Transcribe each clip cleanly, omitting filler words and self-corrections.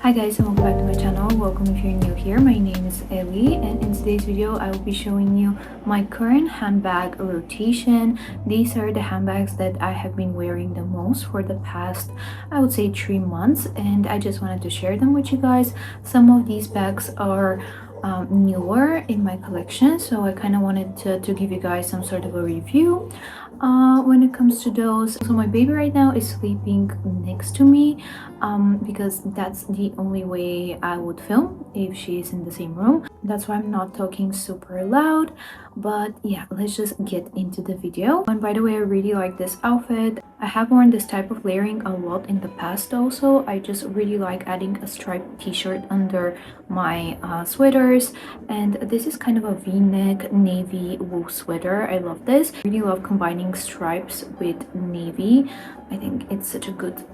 Hi guys, and welcome back to my channel. Welcome if you're new here. My name is Ellie, and in today's video I will be showing you my current handbag rotation. These are the handbags that I have been wearing the most for the past, I would say, 3 months, and I just wanted to share them with you guys. Some of these bags are newer in my collection, so I kind of wanted to give you guys some sort of a review when it comes to those. So my baby right now is sleeping next to me because that's the only way I would film if she's in the same room. That's why I'm not talking super loud. But yeah, let's just get into the video. And by the way, I really like this outfit. I have worn this type of layering a lot in the past also. I just really like adding a striped t-shirt under my sweaters, and this is kind of a v-neck navy wool sweater. I love this. I really love combining stripes with navy. I think it's such a good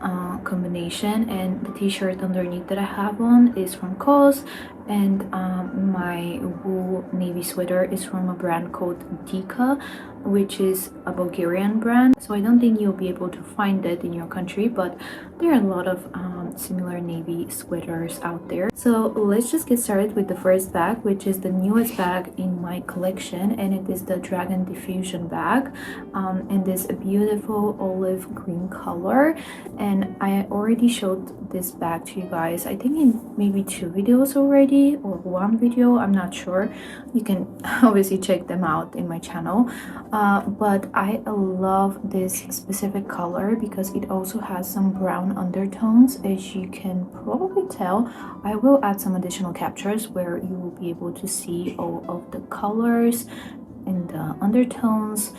combination. And the t-shirt underneath that I have on is from COS, and my wool navy sweater is from a brand called Decor, which is a Bulgarian brand. So I don't think you'll be able to find it in your country, but there are a lot of similar navy sweaters out there. So let's just get started with the first bag, which is the newest bag in my collection, and it is the Dragon Diffusion bag in this beautiful olive green color. And I already showed this bag to you guys, I think in maybe 2 videos already, or 1 video, I'm not sure. You can obviously check them out in my channel. But I love this specific color because it also has some brown undertones. As you can probably tell, I will add some additional captures where you will be able to see all of the colors and the undertones.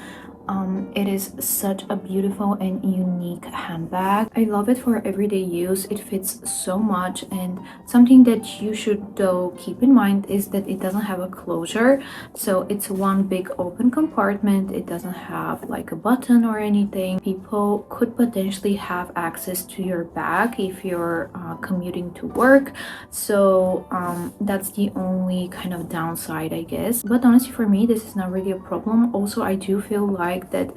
It is such a beautiful and unique handbag. I love it for everyday use. It fits so much, and something that you should though keep in mind is that it doesn't have a closure. So it's one big open compartment. It doesn't have like a button or anything. People could potentially have access to your bag if you're commuting to work. So that's the only kind of downside, I guess. But honestly, for me, this is not really a problem. Also, I do feel like that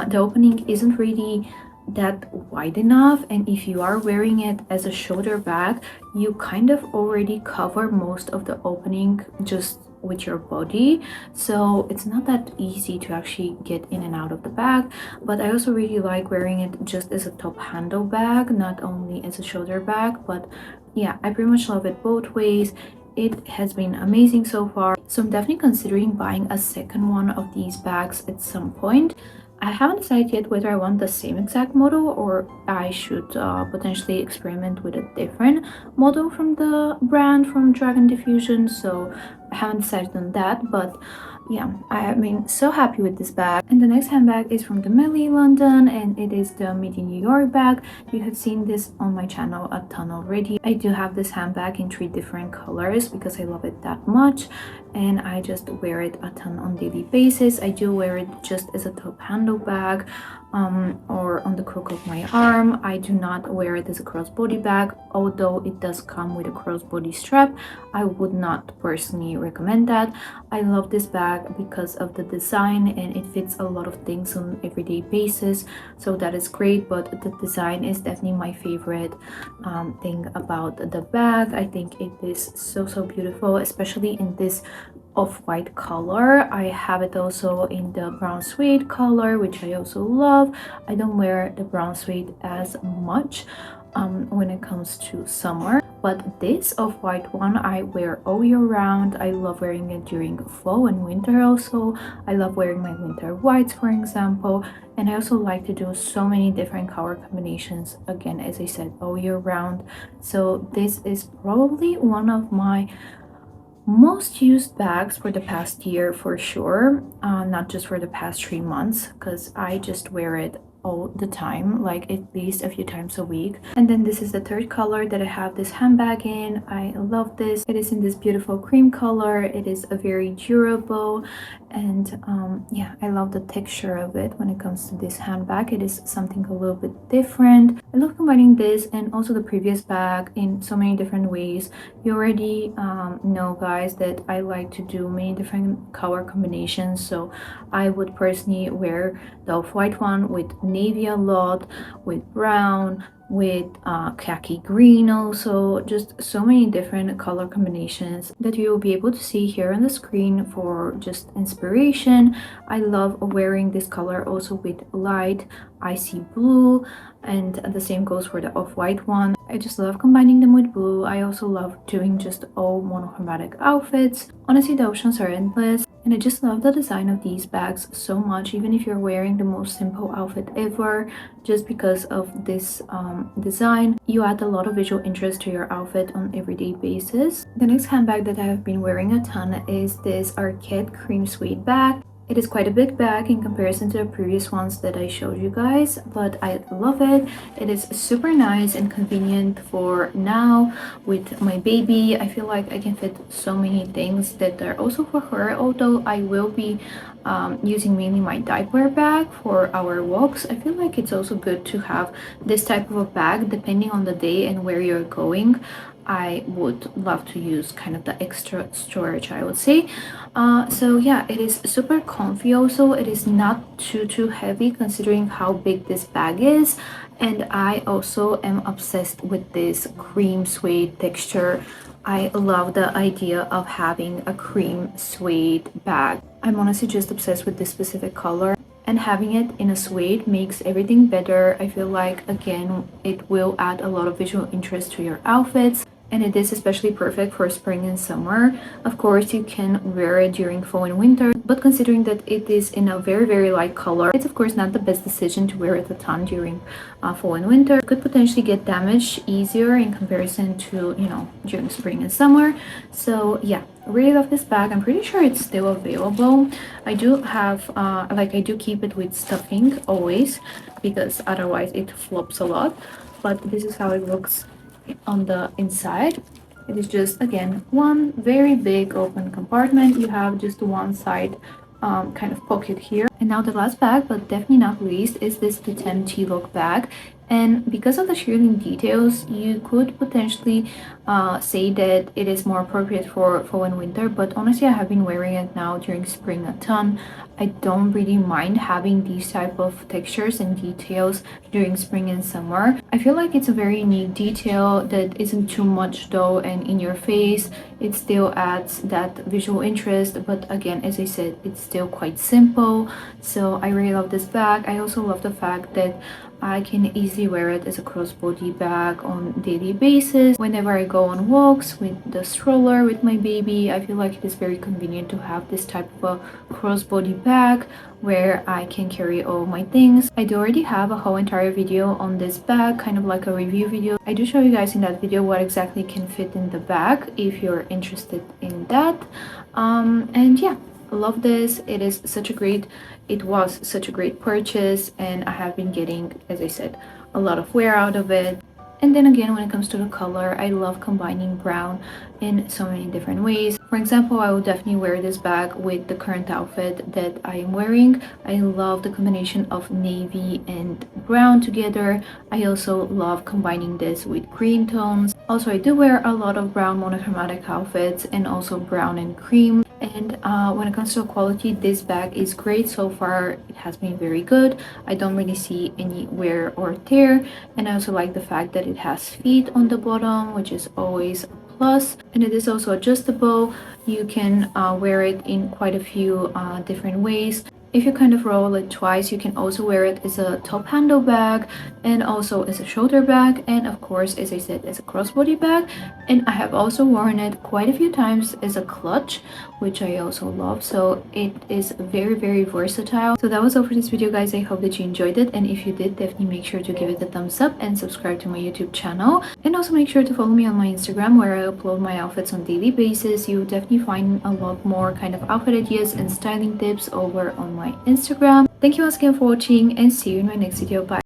the opening isn't really that wide enough, and if you are wearing it as a shoulder bag, you kind of already cover most of the opening just with your body, so it's not that easy to actually get in and out of the bag. But I also really like wearing it just as a top handle bag, not only as a shoulder bag. But yeah, I pretty much love it both ways. It has been amazing so far, so I'm definitely considering buying a second one of these bags at some point. I haven't decided yet whether I want the same exact model or I should potentially experiment with a different model from the brand, from Dragon Diffusion. So I haven't decided on that, but yeah, I have been so happy with this bag. And the next handbag is from the Melly London, and it is the Made in New York bag. You have seen this on my channel a ton already. I do have this handbag in 3 different colors because I love it that much, and I just wear it a ton on daily basis. I do wear it just as a top handle bag or on the crook of my arm. I do not wear it as a crossbody bag, although it does come with a crossbody strap. I would not personally recommend that. I love this bag because of the design, and it fits a lot of things on an everyday basis, so that is great. But the design is definitely my favorite thing about the bag. I think it is so beautiful, especially in this off-white color. I have it also in the brown suede color, which I also love. I don't wear the brown suede as much when it comes to summer, but this off-white one I wear all year round. I love wearing it during fall and winter also. I love wearing my winter whites, for example, and I also like to do so many different color combinations, again, as I said, all year round. So this is probably one of my most used bags for the past year for sure, not just for the past 3 months, because I just wear it all the time, like at least a few times a week. And then this is the third color that I have this handbag in. I love this. It is in this beautiful cream color. It is a very durable, and yeah, I love the texture of it when it comes to this handbag. It is something a little bit different. I love combining this and also the previous bag in so many different ways. You already know, guys, that I like to do many different color combinations, so I would personally wear the off-white one with navy a lot, with brown, with khaki green also. Just so many different color combinations that you will be able to see here on the screen for just inspiration. I love wearing this color also with light icy blue, and the same goes for the off-white one. I just love combining them with blue. I also love doing just all monochromatic outfits. Honestly, the options are endless, and I just love the design of these bags so much, even if you're wearing the most simple outfit ever. Just because of this design, you add a lot of visual interest to your outfit on everyday basis. The next handbag that I have been wearing a ton is this Arket cream suede bag. It is quite a big bag in comparison to the previous ones that I showed you guys, but I love it. It is super nice and convenient for now with my baby. I feel like I can fit so many things that are also for her, although I will be using mainly my diaper bag for our walks. I feel like it's also good to have this type of a bag depending on the day and where you're going. I would love to use kind of the extra storage, I would say. So yeah, it is super comfy also. It is not too heavy considering how big this bag is, and I also am obsessed with this cream suede texture. I love the idea of having a cream suede bag. I'm honestly just obsessed with this specific color, and having it in a suede makes everything better. I feel like, again, it will add a lot of visual interest to your outfits, and it is especially perfect for spring and summer. Of course, you can wear it during fall and winter, but considering that it is in a very light color, it's of course not the best decision to wear it a ton during fall and winter. It could potentially get damaged easier in comparison to, you know, during spring and summer. So yeah, really love this bag. I'm pretty sure it's still available. I do have I do keep it with stuffing always, because otherwise it flops a lot. But this is how it looks on the inside. It is just, again, one very big open compartment. You have just one side kind of pocket here. And now the last bag, but definitely not least, is this Toteme T-look bag. And because of the shearling details, you could potentially say that it is more appropriate for fall and winter, but honestly, I have been wearing it now during spring a ton. I don't really mind having these type of textures and details during spring and summer. I feel like it's a very unique detail that isn't too much though and in your face. It still adds that visual interest, but again, as I said, it's still quite simple. So I really love this bag. I also love the fact that I can easily wear it as a crossbody bag on daily basis. Whenever I go on walks with the stroller with my baby, I feel like it is very convenient to have this type of a crossbody bag where I can carry all my things. I do already have a whole entire video on this bag, kind of like a review video. I do show you guys in that video what exactly can fit in the bag if you're interested in that. And yeah, love this. It was such a great purchase, and I have been getting, as I said, a lot of wear out of it. And then again, when it comes to the color, I love combining brown in so many different ways. For example, I will definitely wear this bag with the current outfit that I am wearing. I love the combination of navy and brown together. I also love combining this with green tones. Also, I do wear a lot of brown monochromatic outfits and also brown and cream. And when it comes to quality, this bag is great so far. It has been very good. I don't really see any wear or tear, and I also like the fact that it has feet on the bottom, which is always a plus. And it is also adjustable. You can wear it in quite a few different ways. If you kind of roll it twice, you can also wear it as a top handle bag and also as a shoulder bag, and of course, as I said, as a crossbody bag. And I have also worn it quite a few times as a clutch, which I also love. So it is very versatile. So that was all for this video, guys. I hope that you enjoyed it, and if you did, definitely make sure to give it a thumbs up and subscribe to my YouTube channel. And also make sure to follow me on my Instagram, where I upload my outfits on daily basis. You will definitely find a lot more kind of outfit ideas and styling tips over on my Instagram. Thank you once again for watching, and see you in my next video. Bye.